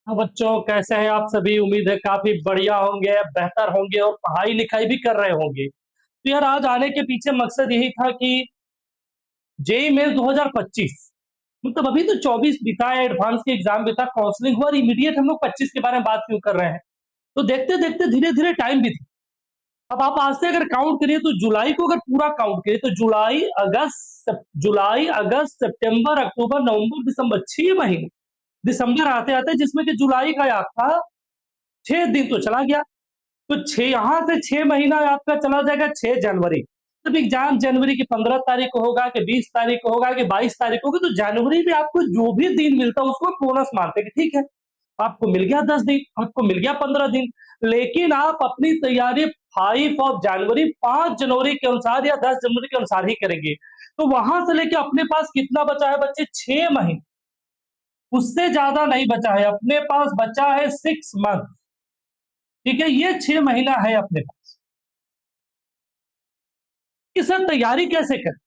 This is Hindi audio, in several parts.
हाँ बच्चों, कैसे हैं आप सभी? उम्मीद है काफी बढ़िया होंगे, बेहतर होंगे और पढ़ाई लिखाई भी कर रहे होंगे। तो यार आज आने के पीछे मकसद यही था कि जेई मेंस 2025 मतलब अभी तो 24 बीता है, एडवांस के एग्जाम भी था, काउंसलिंग हुआ और इमीडिएट हम लोग 25 के बारे में बात क्यों कर रहे हैं। तो देखते देखते धीरे धीरे टाइम भी था। अब आप आज से अगर काउंट करिए तो जुलाई को अगर पूरा काउंट करिए तो जुलाई अगस्त सितंबर अक्टूबर नवंबर दिसंबर 6 महीने। दिसंबर आते आते जिसमें कि जुलाई का आपका 6 दिन तो चला गया। तो छह यहां से 6 महीना आपका चला जाएगा 6 जनवरी। तब एग्जाम जनवरी की 15 तारीख को होगा कि 20 तारीख को होगा कि 22 तारीख को होगा, तो जनवरी में आपको जो भी दिन मिलता है उसको बोनस मानते हैं कि ठीक है, आपको मिल गया 10 दिन, आपको मिल गया 15 दिन। लेकिन आप अपनी तैयारी 5 जनवरी 5 जनवरी के अनुसार या 10 जनवरी के अनुसार ही करेंगे। तो वहां से लेके अपने पास कितना बचा है बच्चे? 6 महीने, उससे ज्यादा नहीं बचा है। अपने पास बचा है 6 मंथ। ठीक है, ये 6 महीना है अपने पास। कि सर तैयारी कैसे करें?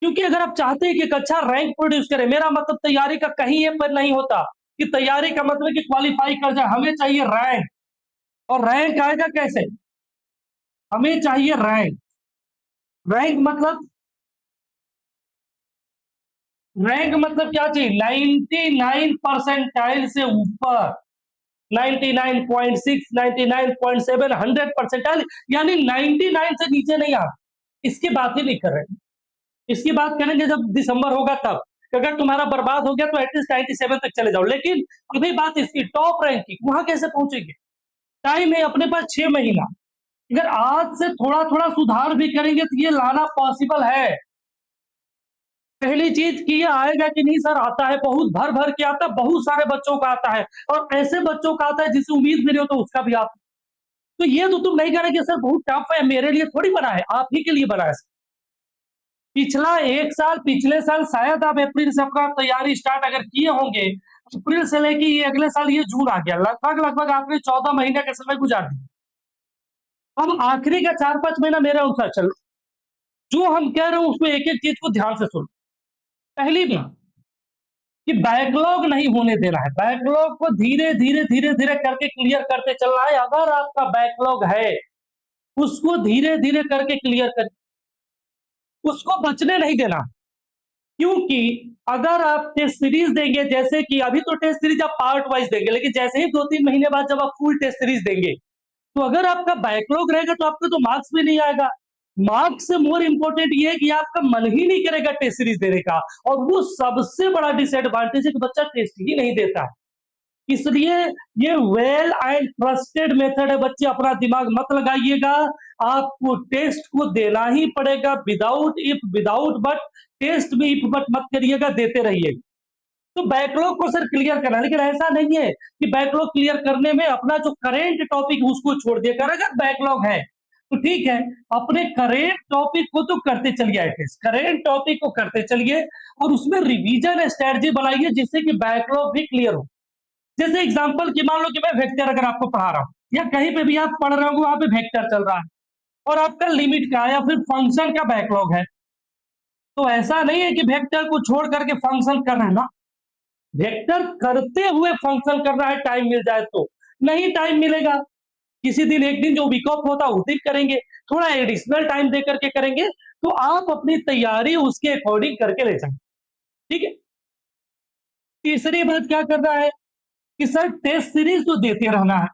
क्योंकि अगर आप चाहते हैं कि एक अच्छा रैंक प्रोड्यूस करें, मेरा मतलब तैयारी का कहीं ये पर नहीं होता कि तैयारी का मतलब कि क्वालिफाई कर जाए। हमें चाहिए रैंक, और रैंक आएगा कैसे? हमें चाहिए रैंक। रैंक मतलब रैंक मतलब क्या चाहिए? 99 परसेंटाइल से ऊपर, 99.6, 99.7, 100 परसेंटाइल, यानी 99 से नीचे नहीं। आप इसकी बात ही नहीं कर रहे। इसकी बात करेंगे जब दिसंबर होगा तब। अगर तुम्हारा बर्बाद हो गया तो एटलीस्ट 97 तक चले जाओ। लेकिन अभी बात इसकी टॉप रैंक की, वहां कैसे पहुंचेंगे? टाइम है अपने पास 6 महीना। अगर आज से थोड़ा थोड़ा सुधार भी करेंगे तो ये लाना पॉसिबल है। पहली चीज कि ये आएगा कि नहीं सर, आता है, बहुत भर भर के आता है, बहुत सारे बच्चों का आता है, और ऐसे बच्चों का आता है जिसे उम्मीद भी नहीं हो तो उसका भी आता है। तो ये तो तुम नहीं कह रहे कि सर बहुत टफ है, मेरे लिए थोड़ी बना है, आप ही के लिए बना है। पिछला एक साल, पिछले साल शायद आप अप्रैल से अपना तैयारी स्टार्ट अगर किए होंगे, अप्रैल से लेके ये अगले साल ये जून आ गया, लगभग लगभग आपने 14 महीने का समय गुजार दिया। अब आखिरी का 4-5 महीना मेरे अनुसार चलो, जो हम कह रहे हैं उसमें एक एक चीज को ध्यान से सुनो। पहली बात कि बैकलॉग नहीं होने देना है। बैकलॉग को धीरे धीरे धीरे धीरे करके क्लियर करते चलना है। अगर आपका बैकलॉग है उसको धीरे धीरे करके क्लियर कर, उसको बचने नहीं देना। क्योंकि अगर आप टेस्ट सीरीज देंगे, जैसे कि अभी तो टेस्ट सीरीज आप पार्ट वाइज देंगे, लेकिन जैसे ही 2-3 महीने बाद जब आप फुल टेस्ट सीरीज देंगे, तो अगर आपका बैकलॉग रहेगा तो आपका तो मार्क्स भी नहीं आएगा। मार्क्स से मोर इंपोर्टेंट ये है कि आपका मन ही नहीं करेगा टेस्ट सीरीज देने का, और वो सबसे बड़ा डिसएडवांटेज है कि बच्चा टेस्ट ही नहीं देता है। इसलिए ये वेल एंड ट्रस्टेड मेथड है। बच्चे अपना दिमाग मत लगाइएगा, आपको टेस्ट को देना ही पड़ेगा, without if without but. Test में इफ बट मत करिएगा, देते रहिएगा। तो बैकलॉग को सर क्लियर करना, लेकिन ऐसा नहीं है कि बैकलॉग क्लियर करने में अपना जो करेंट टॉपिक उसको छोड़ दिया कर। अगर बैकलॉग है तो ठीक है, अपने करेंट टॉपिक को तो करते चलिए, एटलीस्ट करेंट टॉपिक को करते चलिए, और उसमें रिवीजन स्ट्रेटजी बनाइए जिससे कि बैकलॉग भी क्लियर हो। जैसे एग्जांपल की मान लो कि मैं वेक्टर अगर आपको पढ़ा रहा हूँ, या कहीं पे भी आप पढ़ रहे हो वहां पे वेक्टर चल रहा है, और आपका लिमिट का या फिर फंक्शन का बैकलॉग है, तो ऐसा नहीं है कि वेक्टर को छोड़ करके फंक्शन कर रहे हैं ना। वेक्टर करते हुए फंक्शन करना है, टाइम मिल जाए तो। नहीं टाइम मिलेगा, किसी दिन एक दिन जो वीक ऑफ होता है उस दिन करेंगे, थोड़ा एडिशनल टाइम दे करके करेंगे, तो आप अपनी तैयारी उसके अकॉर्डिंग करके ले जाएंगे। ठीक है। तीसरी बात क्या करना है कि सर टेस्ट सीरीज तो देते रहना है।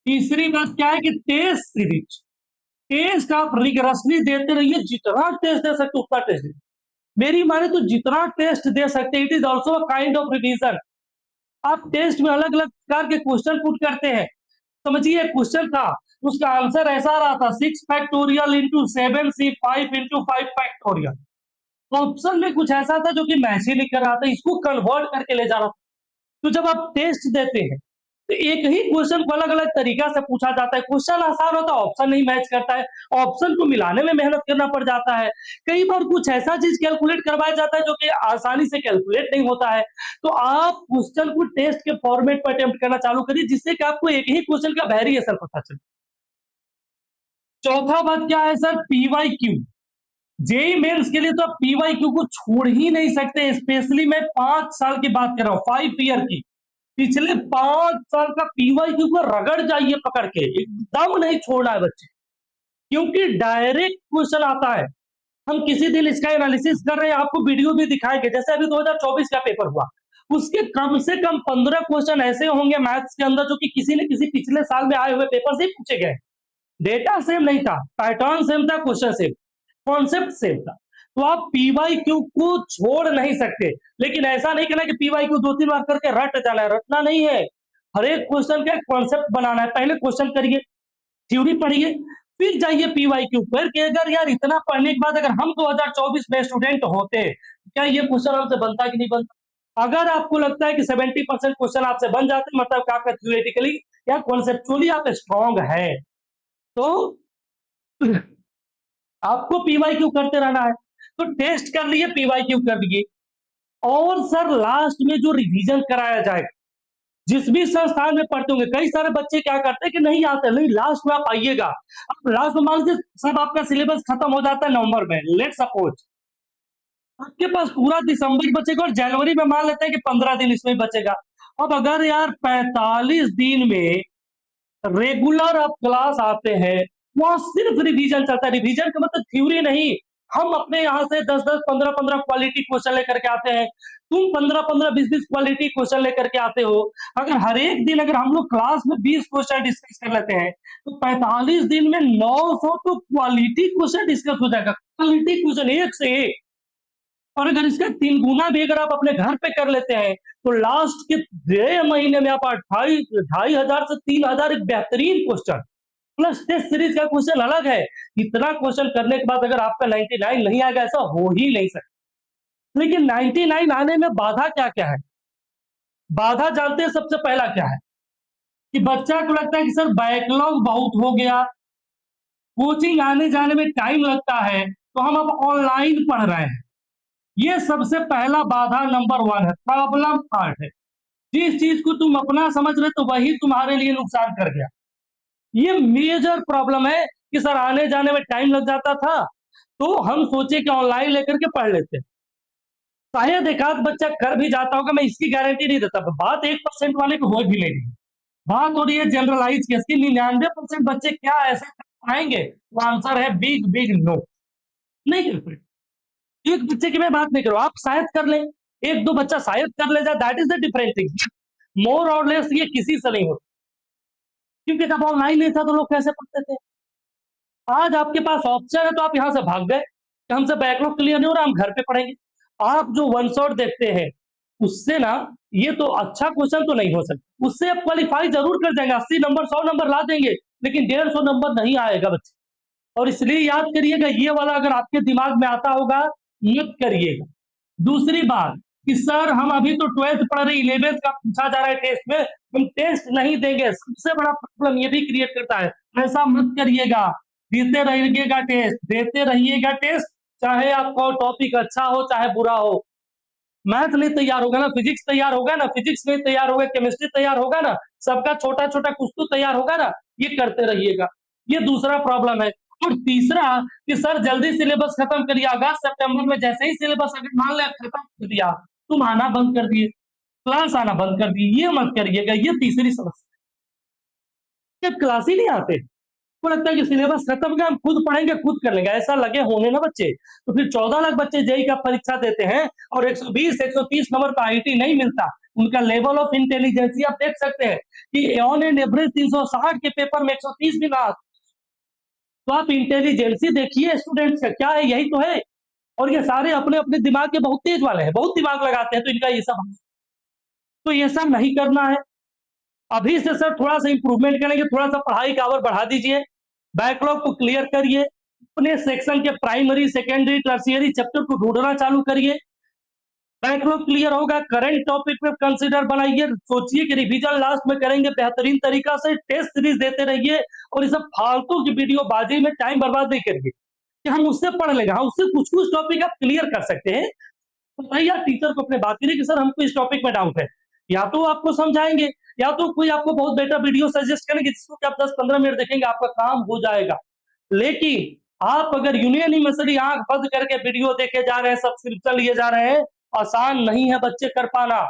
तीसरी बात क्या है कि टेस्ट सीरीज, टेस्ट आप रिगरसली देते रहिए, जितना टेस्ट दे सकते उतना टेस्ट दीजिए। मेरी माने तो जितना टेस्ट दे सकते, it is also kind of revision. आप टेस्ट में अलग अलग प्रकार के क्वेश्चन पुट करते हैं। समझिए क्वेश्चन था, उसका आंसर ऐसा रहा था 6 factorial into 7c5 into 5 factorial. Option में कुछ ऐसा था जो कि मैच ही नहीं कर रहा था, इसको कन्वर्ट करके ले जा रहा था। तो जब आप टेस्ट देते हैं तो एक ही क्वेश्चन को अलग अलग तरीका से पूछा जाता है। क्वेश्चन आसान होता है, ऑप्शन नहीं मैच करता है, ऑप्शन को मिलाने में मेहनत करना पड़ जाता है। कई बार कुछ ऐसा चीज कैलकुलेट करवाया जाता है जो कि आसानी से कैलकुलेट नहीं होता है। तो आप क्वेश्चन को टेस्ट के फॉर्मेट पर अटेम्प्ट करना चालू करिए, जिससे कि आपको एक ही क्वेश्चन का वेरिएशन पता चले। चौथा बात क्या है सर? पीवाईक्यू। जेई मेंस के लिए तो आप पीवाईक्यू को छोड़ ही नहीं सकते, स्पेशली मैं 5 साल की बात कर रहा हूँ, 5 ईयर की। पिछले 5 साल का पीवाईक्यू को रगड़ जाइए पकड़ के, एकदम नहीं छोड़ना है बच्चे, क्योंकि डायरेक्ट क्वेश्चन आता है। हम किसी दिन इसका एनालिसिस कर रहे हैं, आपको वीडियो भी दिखाएंगे। जैसे अभी 2024 का पेपर हुआ, उसके कम से कम 15 क्वेश्चन ऐसे होंगे मैथ्स के अंदर जो कि किसी न किसी पिछले साल में आए हुए पेपर से ही पूछे गए। डेटा सेम नहीं था, पैटर्न सेम था, क्वेश्चन सेम, कॉन्सेप्ट सेम था। तो आप पीवाईक्यू को छोड़ नहीं सकते, लेकिन ऐसा नहीं करना कि पीवाईक्यू 2-3 बार करके रट जाना है, रटना नहीं है। हर एक क्वेश्चन का कॉन्सेप्ट बनाना है। पहले क्वेश्चन करिए, थ्योरी पढ़िए, फिर जाइए पीवाईक्यू पर कि अगर यार इतना पढ़ने के बाद अगर हम 2024 में स्टूडेंट होते, क्या ये क्वेश्चन हमसे बनता कि नहीं बनता। अगर आपको लगता है कि 70% क्वेश्चन आपसे बन जाते, मतलब आपका थ्योरेटिकली या कॉन्सेप्चुअली आप स्ट्रॉन्ग है, तो आपको पीवाईक्यू करते रहना है। तो टेस्ट कर लिए, पीवाईक्यू कर लिए, और सर लास्ट में जो रिवीजन कराया जाएगा, जिस भी संस्थान में पढ़ते होंगे, कई सारे बच्चे क्या करते हैं कि नहीं आते, नहीं लास्ट में आप आइएगा। अब लास्ट में मान लीजिए सब आपका सिलेबस खत्म हो जाता है नवंबर में, लेट सपोज आपके पास पूरा दिसंबर बचेगा और जनवरी में मान लेते हैं कि 15 दिन इसमें बचेगा। अब अगर यार 45 दिन में रेगुलर आप क्लास आते हैं, वहां सिर्फ रिवीजन चलता है। रिवीजन का मतलब थ्योरी नहीं, हम अपने यहाँ से 10-10, 15-15 क्वालिटी क्वेश्चन लेकर के आते हैं, तुम 15-15, 20-20 क्वालिटी क्वेश्चन लेकर के आते हो। अगर हर एक दिन अगर हम लोग क्लास में 20 क्वेश्चन डिस्कस कर लेते हैं, तो 45 दिन में 900 तो क्वालिटी क्वेश्चन डिस्कस हो जाएगा, क्वालिटी क्वेश्चन एक से एक। और अगर इसका 3 गुना भी अगर आप अपने घर पे कर लेते हैं, तो लास्ट के 1.5 महीने में आप 2,500 से 3,000 एक बेहतरीन क्वेश्चन प्लस टेस्ट सीरीज का क्वेश्चन अलग है। इतना क्वेश्चन करने के बाद अगर आपका 99 नहीं आएगा, ऐसा हो ही नहीं सकता। लेकिन 99 आने में बाधा क्या क्या है? बाधा जानते हैं सबसे पहला क्या है कि बच्चा को लगता है कि सर बैकलॉग बहुत हो गया, कोचिंग आने जाने में टाइम लगता है, तो हम अब ऑनलाइन पढ़ रहे हैं। ये सबसे पहला बाधा नंबर 1 है, प्रॉब्लम पार्ट है। जिस चीज को तुम अपना समझ रहे तो वही तुम्हारे लिए नुकसान कर गया। ये मेजर प्रॉब्लम है कि सर आने जाने में टाइम लग जाता था, तो हम सोचे कि ऑनलाइन लेकर के पढ़ लेते। शायद एक आध बच्चा कर भी जाता होगा, मैं इसकी गारंटी नहीं देता। बात 1% वाले को हो भी नहीं रही, बात हो रही है जनरलाइज केस की। 99% बच्चे क्या ऐसा कर पाएंगे? तो आंसर है बिग बिग नो, नहीं कर पाए। एक बच्चे की मैं बात नहीं करूं, आप शायद कर लें, एक दो बच्चा शायद कर ले जाए, that is the different thing. More और लेस ये किसी से नहीं होता, क्योंकि जब ऑनलाइन नहीं था तो लोग कैसे पढ़ते थे। आज आपके पास ऑप्शन है तो आप यहां से भाग गए कि हमसे बैकलॉग क्लियर नहीं हो रहा, हम घर पे पढ़ेंगे। आप जो वन शॉट देखते हैं उससे ना, ये तो अच्छा क्वेश्चन तो नहीं हो सकता, उससे आप क्वालिफाई जरूर कर जाएंगे, 80 नंबर 100 नंबर ला देंगे, लेकिन 150 नंबर नहीं आएगा बच्चे। और इसलिए याद करिएगा, ये वाला अगर आपके दिमाग में आता होगा मत करिएगा। दूसरी बात कि सर हम अभी तो 12th पढ़ रहे, 11th का पूछा जा रहा है टेस्ट में, हम टेस्ट नहीं देंगे। सबसे बड़ा प्रॉब्लम ये भी क्रिएट करता है, ऐसा मत करिएगा। देते रहिएगा टेस्ट, देते रहिएगा टेस्ट, चाहे आपका टॉपिक अच्छा हो चाहे बुरा हो। मैथ नहीं तैयार होगा ना, फिजिक्स तैयार होगा ना, फिजिक्स नहीं तैयार होगा, केमिस्ट्री तैयार होगा ना, सबका छोटा छोटा कुछ तो तैयार होगा ना। ये करते रहिएगा, ये दूसरा प्रॉब्लम है। और तीसरा कि सर जल्दी सिलेबस खत्म करिए, अगस्त सितंबर में जैसे ही सिलेबस अगर मान लिया खत्म कर दिया, तुम आना बंद कर दिए, क्लास आना बंद कर दिए, ये मत करिएगा। ये तीसरी समस्या, जब क्लास ही नहीं आते को लगता है कि सिलेबस खत्म हो गया, हम खुद पढ़ेंगे खुद कर लेंगे, ऐसा लगे होने ना बच्चे। तो फिर 14 लाख बच्चे जेई का परीक्षा देते हैं और 120 130 नंबर का आईटी नहीं मिलता। उनका लेवल ऑफ इंटेलिजेंसी आप देख सकते हैं कि ऑन एन एवरेज 360 के पेपर में 130 भी ना। तो आप इंटेलिजेंसी देखिए स्टूडेंट्स का क्या है, यही तो है। और ये सारे अपने अपने दिमाग के बहुत तेज वाले हैं, बहुत दिमाग लगाते हैं, तो इनका ये सब, तो ये सब नहीं करना है। अभी से सर थोड़ा सा इंप्रूवमेंट करेंगे, थोड़ा सा पढ़ाई का आवर बढ़ा दीजिए, बैकलॉग को क्लियर करिए, अपने सेक्शन के प्राइमरी सेकेंडरी टर्शियरी चैप्टर को ढूंढना चालू करिए। बैकलॉग क्लियर होगा, करंट टॉपिक पे कंसीडर बनाइए, सोचिए कि रिवीजन लास्ट में करेंगे बेहतरीन तरीका से, टेस्ट सीरीज देते रहिए। और ये सब फालतू की वीडियो बाजी में टाइम बर्बाद नहीं करिए कि हम उससे पढ़ लेंगे। हाँ, उससे कुछ कुछ टॉपिक आप क्लियर कर सकते हैं, तो भाई यार टीचर को अपने बात करिए कि सर हमको इस टॉपिक में डाउट है, या तो आपको समझाएंगे या तो कोई आपको बहुत बेटर वीडियो सजेस्ट करेंगे जिसको कि आप 10-15 मिनट देखेंगे, आपका काम हो जाएगा। लेकिन आप अगर यूनियनली आंख बंद करके वीडियो देखे जा रहे हैं, सब्सक्रिप्शन लिए जा रहे हैं, आसान नहीं है बच्चे कर पाना।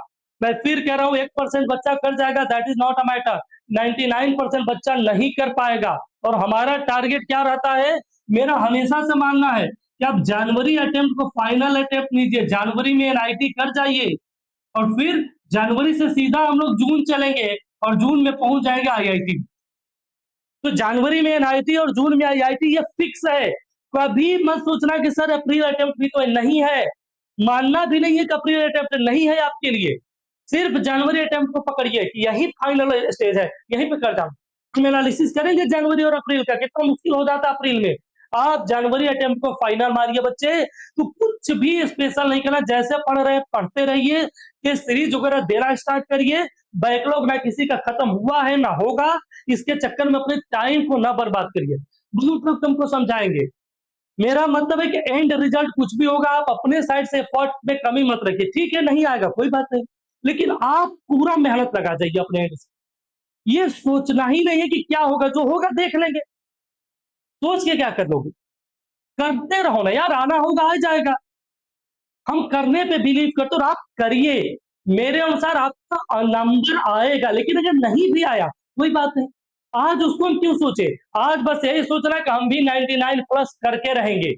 मैं फिर कह रहा हूँ 1% बच्चा कर जाएगा, that is not a matter. 99% बच्चा नहीं कर पाएगा। और हमारा टारगेट क्या रहता है, मेरा हमेशा से मानना है कि आप जनवरी अटेम्प्ट को फाइनल अटेम्प्ट लीजिए, जनवरी में एनआईटी कर जाइए और फिर जनवरी से सीधा हम लोग जून चलेंगे और जून में पहुंच जाएंगे आईआईटी। तो जनवरी में एनआईटी और जून में आईआईटी, ये फिक्स है। कभी मत सोचना कि सर अप्रैल अटेम्प्ट भी तो नहीं है, मानना भी नहीं है कि अप्रैल अटेम्प्ट नहीं है आपके लिए। सिर्फ जनवरी अटेम्प्ट को पकड़िए कि यही फाइनल स्टेज है, यहीं पे कर जाओ। हम एनालिसिस करेंगे जनवरी और अप्रैल का, कितना मुश्किल हो जाता है अप्रैल में। आप जनवरी अटेम्प्ट को फाइनल मारिए बच्चे, तो कुछ भी स्पेशल नहीं करना, जैसे पढ़ रहे पढ़ते रहिए, टेस्ट सीरीज वगैरह देना स्टार्ट करिए। बैकलॉग ना किसी का खत्म हुआ है ना होगा, इसके चक्कर में अपने टाइम को ना बर्बाद करिए। बहुत लोग तुमको समझाएंगे, मेरा मतलब है कि एंड रिजल्ट कुछ भी होगा, आप अपने साइड से एफर्ट में कमी मत रखिए। ठीक है, नहीं आएगा कोई बात नहीं, लेकिन आप पूरा मेहनत लगा जाइए अपने एंड से। ये सोचना ही नहीं है कि क्या होगा, जो होगा देख लेंगे। सोच के क्या कर लोगे, करते रहो ना यार, आना होगा आ जाएगा। हम करने पे बिलीव करते, और आप करिए, मेरे अनुसार आपका नंबर आएगा। लेकिन अगर नहीं भी आया कोई बात नहीं, आज उसको हम क्यों सोचे, आज बस यही सोचना कि हम भी 99 प्लस करके रहेंगे,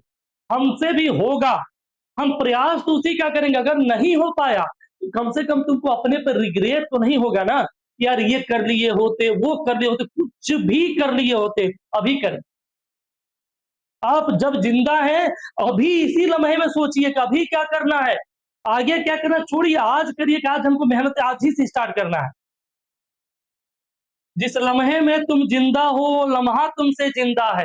हमसे भी होगा। हम प्रयास तो उसी का करेंगे, अगर नहीं हो पाया तो कम से कम तुमको अपने पर रिग्रेट तो नहीं होगा ना, यार ये कर लिए होते, वो कर लिए होते, कुछ भी कर लिए होते। अभी कर, आप जब जिंदा हैं अभी इसी लम्हे में सोचिए कि अभी क्या करना है, आगे क्या करना छोड़िए, आज करिए कि आज हमको मेहनत आज ही से स्टार्ट करना है। जिस लम्हे में तुम जिंदा हो वो लम्हा तुमसे जिंदा है,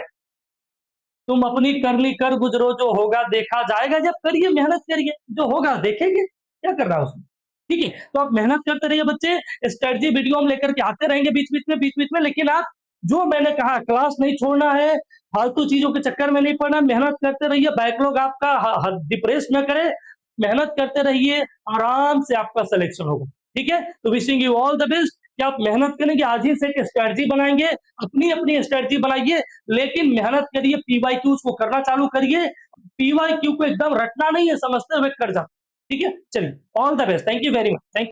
तुम अपनी करनी कर गुजरो, जो होगा देखा जाएगा। जब करिए, मेहनत करिए, जो होगा देखेंगे, क्या करना है उसमें। ठीक है, तो आप मेहनत करते रहिए बच्चे, स्ट्रेटजी वीडियो हम लेकर के आते रहेंगे बीच बीच में। लेकिन आप जो मैंने कहा, क्लास नहीं छोड़ना है, फालतू चीजों के चक्कर में नहीं पड़ना, मेहनत करते रहिए, बैकलॉग आपका डिप्रेस न करे, मेहनत करते रहिए, आराम से आपका सिलेक्शन होगा। ठीक है, तो wishing you all the best कि आप मेहनत करेंगे, आज ही से एक स्ट्रेटजी बनाएंगे, अपनी अपनी स्ट्रेटजी बनाइए, लेकिन मेहनत करिए, पीवाईक्यूज को करना चालू करिए। पीवाईक्यू को एकदम रटना नहीं है, समझते हुए कर जाओ। ठीक है, चलिए, all the best, thank you very much, thank